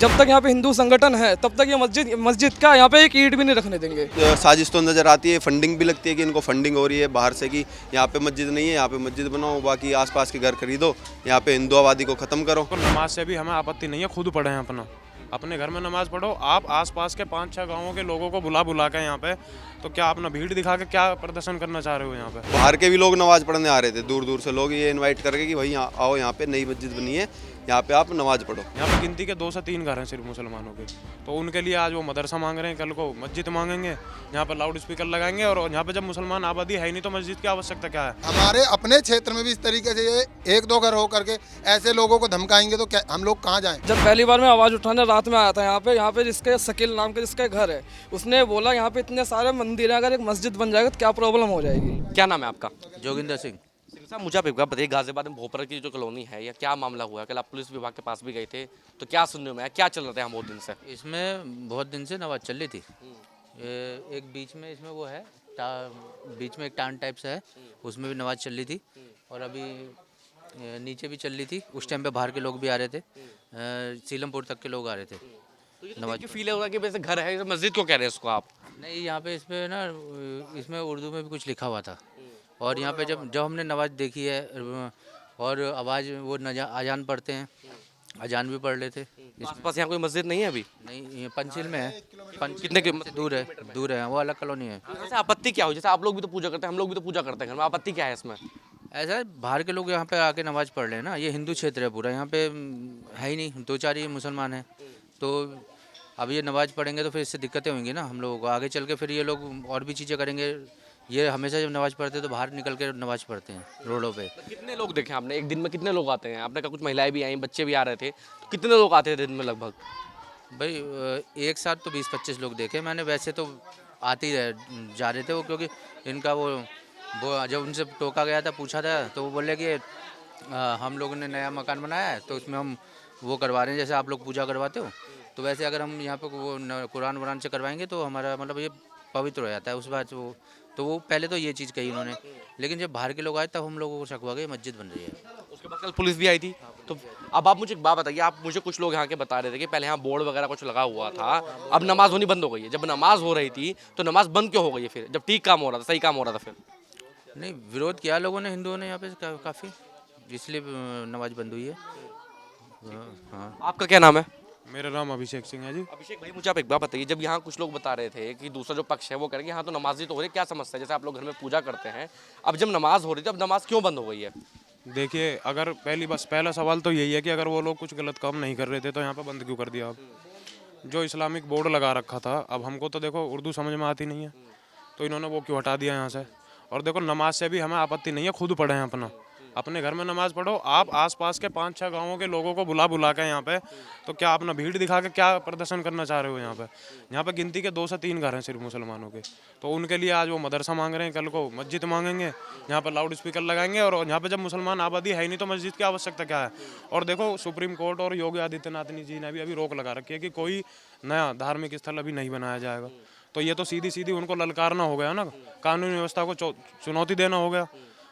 जब तक यहाँ पे हिंदू संगठन है तब तक ये मस्जिद का यहाँ पे एक ईंट भी नहीं रखने देंगे। साजिश तो नज़र आती है, फंडिंग भी लगती है कि इनको फंडिंग हो रही है बाहर से कि यहाँ पे मस्जिद नहीं है, यहाँ पे मस्जिद बनाओ, बाकी आसपास के घर खरीदो, यहाँ पे हिंदू आबादी को ख़त्म करो। नमाज से भी हमें आपत्ति नहीं है, खुद पढ़ें अपने घर में नमाज पढ़ो। आप आसपास के 5-6 गांवों के लोगों को बुला के यहाँ पे, तो क्या अपना भीड़ दिखा के क्या प्रदर्शन करना चाह रहे हो यहाँ पे? बाहर के भी लोग नमाज पढ़ने आ रहे थे, दूर दूर से लोग ये इनवाइट करके कि भाई आओ, यहाँ पे नई मस्जिद बनी है, यहाँ पे आप नमाज पढ़ो। यहाँ पे गिनती के 2 से 3 घर हैं सिर्फ मुसलमानों के, तो उनके लिए आज वो मदरसा मांग रहे हैं, कल को मस्जिद मांगेंगे, यहाँ पर लाउड स्पीकर लगाएंगे। और यहाँ पे जब मुसलमान आबादी है ही नहीं तो मस्जिद की आवश्यकता क्या है? हमारे अपने क्षेत्र में भी इस तरीके से ये 1-2 घर हो करके ऐसे लोगों को धमकाएंगे तो क्या हम लोग कहाँ जाएं? जब पहली बार मैं आवाज़ उठाने रात में आया था यहाँ पे जिसके शकील नाम के जिसका घर है, उसने बोला यहाँ पे इतने सारे मंदिर हैं, अगर एक मस्जिद बन जाएगा तो क्या प्रॉब्लम हो जाएगी। क्या नाम है आपका? जोगिंदर सिंह। साहब मुझे आप एक बात बताइए, गाजियाबाद में भोपर की जो कॉलोनी है, या क्या मामला हुआ? कल आप पुलिस विभाग के पास भी गए थे, तो क्या सुनने में आया, क्या चल रहा था यहाँ बहुत दिन से? इसमें बहुत दिन से नमाज चल रही थी। एक बीच में इसमें वो है बीच में एक टान टाइप से है, उसमें भी नमाज चल रही थी, और अभी नीचे भी चल रही थी। उस टाइम पे बाहर के लोग भी आ रहे थे, सीलमपुर तक के लोग आ रहे थे। नमाज की फील होगा कि वैसे घर है, तो मस्जिद क्यों कह रहे हैं इसको आप? नहीं, यहाँ पे इसमें ना इसमें उर्दू में भी कुछ लिखा हुआ था, और यहाँ पे जब हमने नमाज देखी है और आवाज़ वो अजान पढ़ते हैं, अजान भी पढ़ लेते। आसपास यहाँ कोई मस्जिद नहीं है अभी? नहीं, ये पंचशील में है। कितने किलोमीटर दूर है, वो अलग कॉलोनी है। जैसे आपत्ति क्या हो? जैसे आप लोग भी तो पूजा करते हैं, हम लोग भी तो पूजा करते हैं घर में, आपत्ति क्या है इसमें? ऐसा है, बाहर के लोग यहाँ पे आके नमाज पढ़ रहे हैं ना, ये हिंदू क्षेत्र है पूरा, यहाँ पे है ही नहीं, 2-4 ही मुसलमान हैं, तो अब ये नमाज पढ़ेंगे तो फिर इससे दिक्कतें होंगी ना हम लोगों को आगे चल के। फिर ये लोग और भी चीज़ें करेंगे। ये हमेशा जब नमाज पढ़ते हैं तो बाहर निकल के नमाज पढ़ते हैं रोडों पे। कितने लोग देखे आपने एक दिन में? कितने लोग आते हैं? आपने कहा कुछ महिलाएं भी आई, बच्चे भी आ रहे थे, तो कितने लोग आते थे दिन में लगभग? भाई एक साथ तो 20-25 लोग देखे मैंने, वैसे तो आते ही जा रहे थे वो, क्योंकि इनका वो जब उनसे टोका गया था, पूछा था, तो वो बोले कि हम लोगों ने नया मकान बनाया है तो उसमें हम वो करवा रहे हैं, जैसे आप लोग पूजा करवाते हो, तो वैसे अगर हम यहाँ पे वो कुरान वरान से करवाएंगे तो हमारा मतलब ये पवित्र हो जाता है। उस बात वो पहले तो ये चीज़ कही उन्होंने, लेकिन जब बाहर के लोग आए तब हम लोगों को शक हुआ कि मस्जिद बन रही है। उसके बाद कल पुलिस भी आई थी। तो अब आप मुझे एक बात बताइए, आप मुझे कुछ लोग यहाँ के बता रहे थे कि पहले यहाँ बोर्ड वगैरह कुछ लगा हुआ था, अब नमाज होनी बंद हो गई है। जब नमाज हो रही थी तो नमाज बंद क्यों हो गई है फिर, जब ठीक काम हो रहा था, सही काम हो रहा था? फिर नहीं, विरोध किया लोगों ने, हिंदुओं ने यहाँ पे काफ़ी, इसलिए नमाज बंद हुई है। हाँ। आपका क्या नाम है? मेरा नाम अभिषेक सिंह है जी। अभिषेक भाई मुझे आप एक बात बताइए, जब यहाँ कुछ लोग बता रहे थे कि दूसरा जो पक्ष है वो कह रहे हैं यहाँ तो नमाज़ी तो हो रही है, क्या समस्या है? जैसे आप लोग घर में पूजा करते हैं, अब जब नमाज हो रही थी, अब नमाज क्यों बंद हो गई है? देखिए, अगर पहला सवाल तो यही है कि अगर वो लोग कुछ गलत काम नहीं कर रहे थे तो यहाँ पे बंद क्यों कर दिया आप? जो इस्लामिक बोर्ड लगा रखा था, अब हमको तो देखो उर्दू समझ में आती नहीं है, तो इन्होंने वो क्यों हटा दिया यहाँ से? और देखो, नमाज से भी हमें आपत्ति नहीं है, खुद पढ़ें अपने घर में नमाज पढ़ो। आप आसपास के 5-6 गांवों के लोगों को बुला के यहाँ पे, तो क्या अपना भीड़ दिखा के क्या प्रदर्शन करना चाह रहे हो यहाँ पे? यहाँ पे गिनती के 2 से 3 घर हैं सिर्फ मुसलमानों के, तो उनके लिए आज वो मदरसा मांग रहे हैं, कल को मस्जिद मांगेंगे, यहाँ पर लाउड स्पीकर लगाएंगे। और यहाँ पे जब मुसलमान आबादी है ही नहीं तो मस्जिद की आवश्यकता क्या है? और देखो, सुप्रीम कोर्ट और योगी आदित्यनाथ जी ने भी अभी रोक लगा रखी है कि कोई नया धार्मिक स्थल अभी नहीं बनाया जाएगा। तो ये तो सीधी उनको ललकारना हो गया ना, कानूनी व्यवस्था को चुनौती देना हो गया।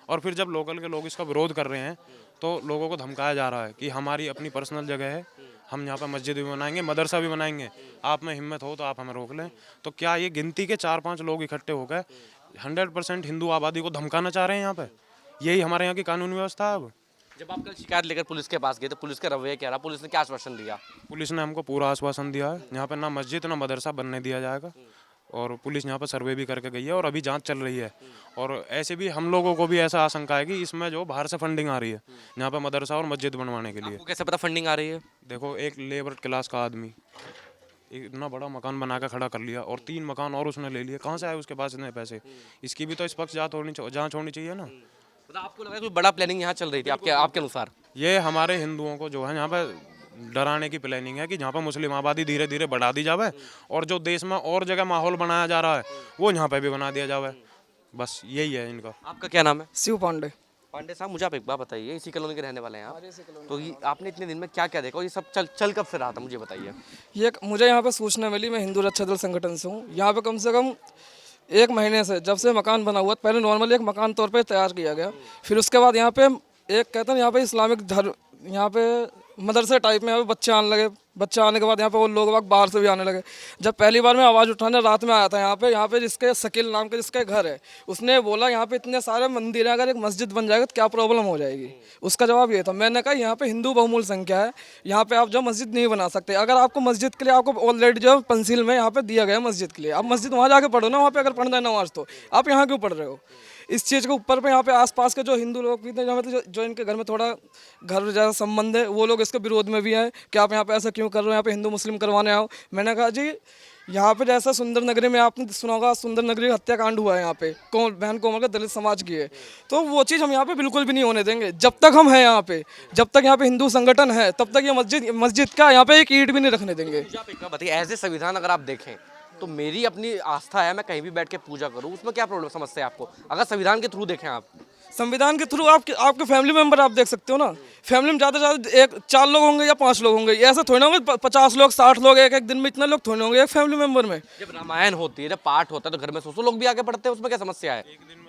और फिर जब लोकल के लोग इसका विरोध कर रहे हैं तो लोगों को धमकाया जा रहा है कि हमारी अपनी पर्सनल जगह है, हम यहाँ पर मस्जिद भी बनाएंगे, मदरसा भी बनाएंगे, आप में हिम्मत हो तो आप हमें रोक लें। तो क्या ये गिनती के 4-5 लोग इकट्ठे होकर 100% हिंदू आबादी को धमकाना चाह रहे हैं यहाँ पे? यही हमारे यहाँ की कानूनी व्यवस्था है। अब जब आप कल शिकायत लेकर पुलिस के पास गए तो पुलिस का रवैया क्या रहा? पुलिस ने क्या आश्वासन दिया? पुलिस ने हमको पूरा आश्वासन दिया है, यहाँ पर ना मस्जिद ना मदरसा बनने दिया जाएगा, और पुलिस यहाँ पर सर्वे भी करके गई है और अभी जांच चल रही है। और ऐसे भी हम लोगों को भी ऐसा आशंका है कि इसमें जो बाहर से फंडिंग आ रही है यहाँ पर मदरसा और मस्जिद बनवाने के लिए। आपको कैसे पता फंडिंग आ रही है? देखो, एक लेबर क्लास का आदमी इतना बड़ा मकान बना कर खड़ा कर लिया और 3 मकान और उसने ले लिए, कहाँ से आए उसके पास इतने पैसे? इसकी भी तो इस पक्ष जांच होनी चाहिए ना। मतलब आपको लगा कोई बड़ा प्लानिंग यहाँ चल रही थी आपके अनुसार? ये हमारे हिंदुओं को जो है यहाँ पर डराने की प्लानिंग है कि जहाँ पर मुस्लिम आबादी धीरे धीरे बढ़ा दी जाए, और जो देश में और जगह माहौल बनाया जा रहा है वो यहाँ पे भी बना दिया जाए। बस यही है इनका। आपका क्या नाम है? शिव पांडे। पांडे साहब, मुझे आप एक बात बताइए, इसी कॉलोनी के रहने वाले हैं आप, तो आपने इतने दिन में क्या क्या देखा और ये सब चल कब से रहा था, मुझे बताइए। ये मुझे यहाँ पे सूचना मिली, मैं हिंदू रक्षा दल संगठन से हूँ। यहाँ पे कम से कम 1 महीने से जब से मकान बना हुआ, पहले नॉर्मली एक मकान तौर पे तैयार किया गया, फिर उसके बाद यहाँ पे एक कहते हैं यहाँ पे इस्लामिक धर्म, यहाँ पे मदरसे टाइप में यहाँ पे बच्चे आने लगे, बच्चे आने के बाद यहाँ पे वो लोग बाग बाहर से भी आने लगे। जब पहली बार मैं आवाज़ उठाने रात में आया था यहाँ पे जिसके शकील नाम के जिसके घर है, उसने बोला यहाँ पे इतने सारे मंदिर हैं, अगर एक मस्जिद बन जाएगा तो क्या प्रॉब्लम हो जाएगी। उसका जवाब ये था। मैंने कहा यहाँ पे हिंदू बहुमूल्य संख्या है, यहाँ पे आप जो मस्जिद नहीं बना सकते। अगर आपको मस्जिद के लिए आपको ऑलरेडी जो पंसील में यहाँ पे दिया गया है मस्जिद के लिए, आप मस्जिद वहाँ जाके पढ़ो ना, वहाँ पे अगर पढ़ना है नमाज तो आप यहाँ क्यों पढ़ रहे हो। इस चीज़ के ऊपर पे यहाँ पे आसपास के जो हिंदू लोग भी थे, मतलब जो इनके घर में थोड़ा घर जैसा संबंध है, वो लोग इसके विरोध में भी हैं कि आप यहाँ पे ऐसा क्यों कर रहे हो, यहाँ पे हिंदू मुस्लिम करवाने आओ। मैंने कहा जी यहाँ पे जैसा सुंदर नगरी में आपने सुना होगा, सुंदर नगरी हत्याकांड हुआ है यहाँ पे, बहन कोमल का दलित समाज की है, तो वो चीज़ हम यहाँ पे बिल्कुल भी नहीं होने देंगे। जब तक हम हैं यहाँ पे, जब तक यहाँ पे हिंदू संगठन है, तब तक ये मस्जिद का यहाँ पे एक ईंट भी नहीं रखने देंगे। आप एक बात बताइए, एज ए संविधान अगर आप देखें तो मेरी अपनी आस्था है, मैं कहीं भी बैठ के पूजा करूं, उसमें क्या प्रॉब्लम समस्या है आपको? अगर संविधान के थ्रू देखें आप, संविधान के थ्रू आपके फैमिली मेंबर आप देख सकते हो ना। फैमिली में ज़्यादा से ज़्यादा 4 लोग होंगे या 5 लोग होंगे, ऐसा थोड़ी ना होंगे 50 लोग 60 लोग एक दिन में, इतना लोग थोड़ी होंगे एक फैमिली मेंबर में। जब रामायण होती है, जब पाठ होता है, तो घर में 100 लोग भी आके पढ़ते हैं, उसमें क्या समस्या है?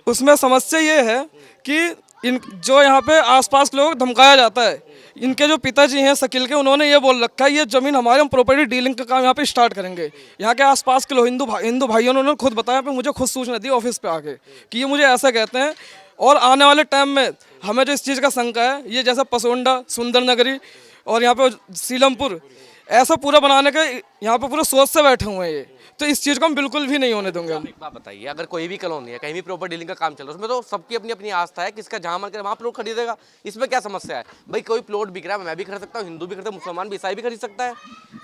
उसमें समस्या ये है कि इन जो यहाँ पे आसपास लोग धमकाया जाता है, इनके जो पिताजी हैं शकील के, उन्होंने ये बोल रखा है ये ज़मीन हमारे, हम प्रॉपर्टी डीलिंग का काम यहाँ पे स्टार्ट करेंगे। यहाँ के आसपास के लोग हिंदू भाइयों ने उन्होंने खुद बताया पे, मुझे खुद सूचना दी ऑफिस पे आके कि ये मुझे ऐसा कहते हैं। और आने वाले टाइम में हमें जो इस चीज़ का शंका है, ये जैसा पसोंडा, सुंदर नगरी और यहाँ पे सीलमपुर, ऐसा पूरा बनाने के यहाँ पे पूरा सोच से बैठे हुए हैं ये, तो इस चीज़ को हम बिल्कुल भी नहीं होने देंगे। एक बात बताइए, अगर कोई भी कॉलोनी है, कहीं भी प्रॉपर डीलिंग का काम चल रहा है, उसमें तो सबकी अपनी अपनी आस्था है, किसका जहाँ मन करे वहाँ प्लॉट खरीदेगा, इसमें क्या समस्या है? भाई कोई प्लॉट बिक रहा है, मैं भी खरीद सकता हूँ, हिंदू भी खरीदता है, मुसलमान भी, ईसाई भी खरीद सकता है।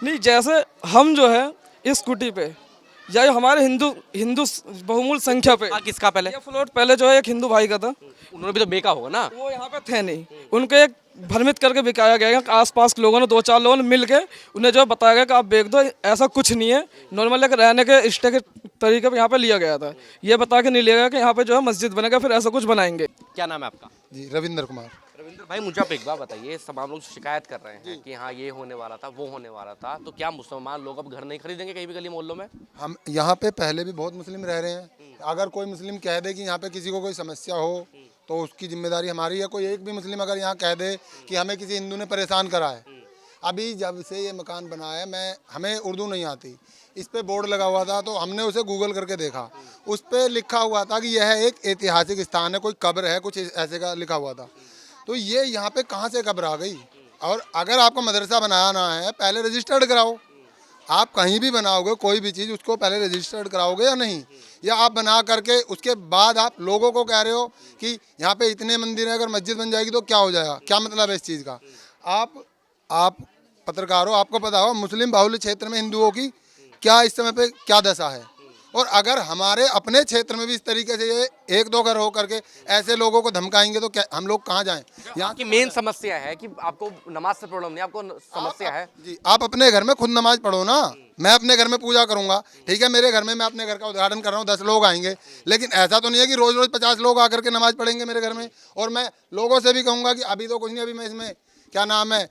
नहीं, जैसे हम जो है इस स्कूटी पे या हमारे हिंदू बहुमूल्य संख्या पे, किसका पहले? ये प्लॉट पहले जो है एक हिंदू भाई का था, उन्होंने भी तो बेका होगा ना। वो यहाँ पे थे नहीं, उनको एक भ्रमित करके बिकाया गया। आसपास के लोगों ने 2-4 लोगों ने मिल के उन्हें जो बताया गया कि आप बेच दो, ऐसा कुछ नहीं है। नॉर्मल एक रहने के स्टे के तरीके पे यहाँ पे लिया गया था, ये बता के नहीं लिया गया कि यहाँ पे जो है मस्जिद बनेगा, फिर ऐसा कुछ बनाएंगे। क्या नाम है आपका? जी रविंद्र कुमार। रविंद्र भाई, मुझे आप एक बात बताइए, तमाम लोग शिकायत कर रहे हैं कि हाँ ये होने वाला था, वो होने वाला था, तो क्या मुसलमान लोग अब घर नहीं खरीदेंगे कहीं भी गली मोहल्लों में? हम यहाँ पे पहले भी बहुत मुस्लिम रह रहे हैं। अगर कोई मुस्लिम कह दे कि यहाँ पे किसी को कोई समस्या हो तो उसकी जिम्मेदारी हमारी है। कोई एक भी मुस्लिम अगर यहाँ कह दे कि हमें किसी हिंदू ने परेशान करा है, अभी जब से ये मकान बना है, हमें उर्दू नहीं आती, इस पे बोर्ड लगा हुआ था, तो हमने उसे गूगल करके देखा, उस पर लिखा हुआ था कि यह एक ऐतिहासिक स्थान है, कोई कब्र है, कुछ ऐसे का लिखा हुआ था। तो ये यहाँ पे कहाँ से कब्र आ गई? और अगर आपको मदरसा बनाना है, पहले रजिस्टर्ड कराओ। आप कहीं भी बनाओगे कोई भी चीज़, उसको पहले रजिस्टर्ड कराओगे या नहीं? या आप बना करके उसके बाद आप लोगों को कह रहे हो कि यहाँ पे इतने मंदिर हैं, अगर मस्जिद बन जाएगी तो क्या हो जाएगा? क्या मतलब है इस चीज़ का? आप पत्रकार हो, आपको पता हो मुस्लिम बाहुल्य क्षेत्र में हिंदुओं की क्या इस समय पे क्या दशा है। और अगर हमारे अपने क्षेत्र में भी इस तरीके से ये 1-2 घर हो करके ऐसे लोगों को धमकाएंगे तो क्या हम लोग कहाँ जाएं? यहाँ की मेन समस्या है कि आपको नमाज से प्रॉब्लम नहीं, आपको समस्या है जी, आप अपने घर में खुद नमाज पढ़ो ना। मैं अपने घर में पूजा करूंगा, ठीक है, मेरे घर में मैं अपने घर का उद्घाटन कर रहा हूँ, 10 लोग आएंगे, लेकिन ऐसा तो नहीं है कि रोज़ रोज़ 50 लोग आकर के नमाज पढ़ेंगे मेरे घर में। और मैं लोगों से भी कहूँगा कि अभी तो कुछ नहीं, अभी मैं इसमें क्या नाम है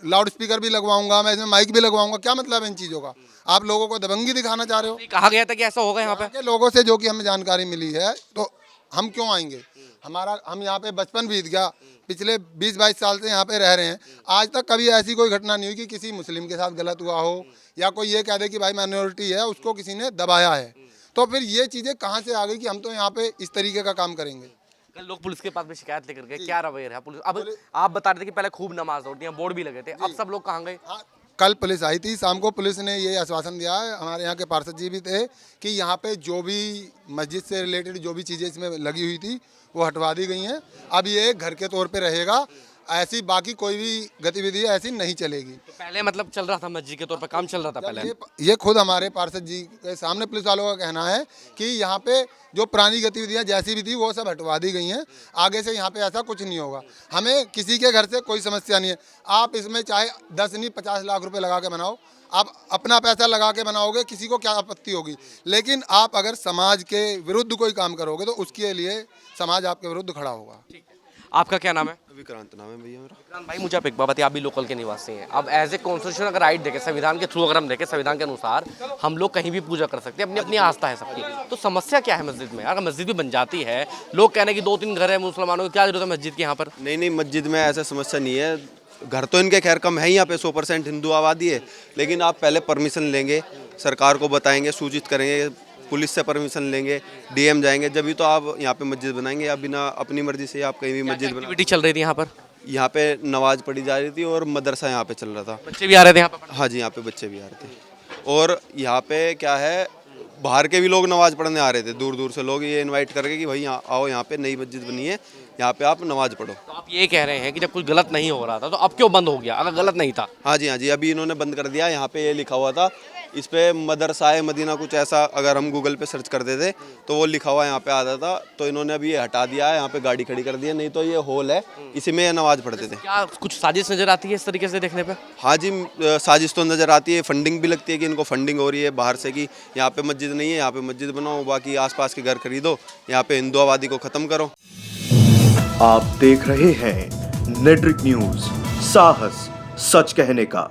लाउड स्पीकर भी लगवाऊंगा, मैं इसमें माइक भी लगवाऊंगा। क्या मतलब है इन चीज़ों का? आप लोगों को दबंगी दिखाना चाह रहे हो? कहा गया था कि ऐसा होगा यहाँ पे। के लोगों से जो कि हमें जानकारी मिली है, तो हम क्यों आएंगे? हम यहाँ पे बचपन बीत गया, पिछले 20-22 साल से यहाँ पे रह रहे हैं, आज तक कभी ऐसी कोई घटना नहीं हुई कि किसी मुस्लिम के साथ गलत हुआ हो, या कोई ये कह दे कि भाई माइनॉरिटी है उसको किसी ने दबाया है। तो फिर ये चीज़ें कहाँ से आ गई कि हम तो यहाँ पे इस तरीके का काम करेंगे? कल लोग पुलिस के पास में शिकायत लेकर गए, क्या रवैया है पुलिस? अब आप बता रहे थे कि पहले खूब नमाज होती है, बोर्ड भी लगे थे, अब सब लोग कहाँ गए? हाँ, कल पुलिस आई थी, शाम को पुलिस ने ये आश्वासन दिया है, हमारे यहाँ के पार्षद जी भी थे, कि यहाँ पे जो भी मस्जिद से रिलेटेड जो भी चीज़ें इसमें लगी हुई थी वो हटवा दी गई हैं। अब ये घर के तौर पे रहेगा, ऐसी बाकी कोई भी गतिविधि ऐसी नहीं चलेगी। तो पहले मतलब चल रहा था मस्जिद के तौर पर काम चल रहा था पहले। ये खुद हमारे पार्षद जी के सामने पुलिस वालों का कहना है कि यहाँ पे जो पुरानी गतिविधियाँ जैसी भी थी वो सब हटवा दी गई हैं, आगे से यहाँ पे ऐसा कुछ नहीं होगा। हमें किसी के घर से कोई समस्या नहीं है। आप इसमें चाहे 10 नहीं 50 लाख रुपए लगा के बनाओ, आप अपना पैसा लगा के बनाओगे, किसी को क्या आपत्ति होगी। लेकिन आप अगर समाज के विरुद्ध कोई काम करोगे तो उसके लिए समाज आपके विरुद्ध खड़ा होगा। आपका क्या नाम है? विक्रांत नाम है भैया मेरा। विक्रांत भाई, मुझे आप एक बात बताइए, आप भी लोकल के निवासी हैं, अब एज ए कॉन्स्टिट्यूशन अगर राइट देखें, संविधान के थ्रू अगर हम देखें, संविधान के अनुसार हम लोग कहीं भी पूजा कर सकते हैं, अपनी अपनी आस्था है सबकी, तो समस्या क्या है मस्जिद में? अगर मस्जिद भी बन जाती है, लोग कहने की 2-3 घर है मुसलमानों की, क्या जरूरत है मस्जिद की यहाँ पर? नहीं, मस्जिद में ऐसा समस्या नहीं है, घर तो इनके खैर कम है ही, यहाँ पे 100% हिंदू आबादी है, लेकिन आप पहले परमिशन लेंगे, सरकार को बताएंगे, सूचित करेंगे, पुलिस से परमिशन लेंगे, डीएम जाएंगे, जब भी तो आप यहाँ पे मस्जिद बनाएंगे। या बिना अपनी मर्जी से आप कहीं भी मस्जिद बना। एक्टिविटी चल रही थी यहाँ पर, यहाँ पे नमाज पढ़ी जा रही थी और मदरसा यहाँ पे चल रहा था। बच्चे भी आ रहे थे यहाँ पर। हाँ जी, यहाँ पे बच्चे भी आ रहे थे। और यहाँ पे क्या है, बाहर के भी लोग नमाज पढ़ने आ रहे थे, दूर दूर से लोग ये इनवाइट करके कि भाई यहाँ आओ, यहाँ पे नई मस्जिद बनी है, यहाँ पे आप नमाज पढ़ो। तो आप ये कह रहे हैं कि जब कुछ गलत नहीं हो रहा था तो अब क्यों बंद हो गया, अगर गलत नहीं था? हाँ जी, हाँ जी, अभी इन्होंने बंद कर दिया। यहाँ पे ये लिखा हुआ था, इस पे मदरसाए मदीना कुछ ऐसा, अगर हम गूगल पे सर्च करते थे तो वो लिखा हुआ यहाँ पे आता था, तो इन्होंने अभी ये हटा दिया है, यहाँ पे गाड़ी खड़ी कर दी है, नहीं तो ये हॉल है, इसी में ये नमाज पढ़ते थे। क्या कुछ साजिश नजर आती है इस तरीके से देखने पे? हाँ जी, साजिश तो नज़र आती है, फंडिंग भी लगती है कि इनको फंडिंग हो रही है बाहर से कि यहाँ पे मस्जिद नहीं है, यहाँ पे मस्जिद बनाओ, बाकी आसपास के घर खरीदो, यहाँ पे हिंदू आबादी को ख़त्म करो। आप देख रहे हैं नेट्रिक न्यूज, साहस सच कहने का।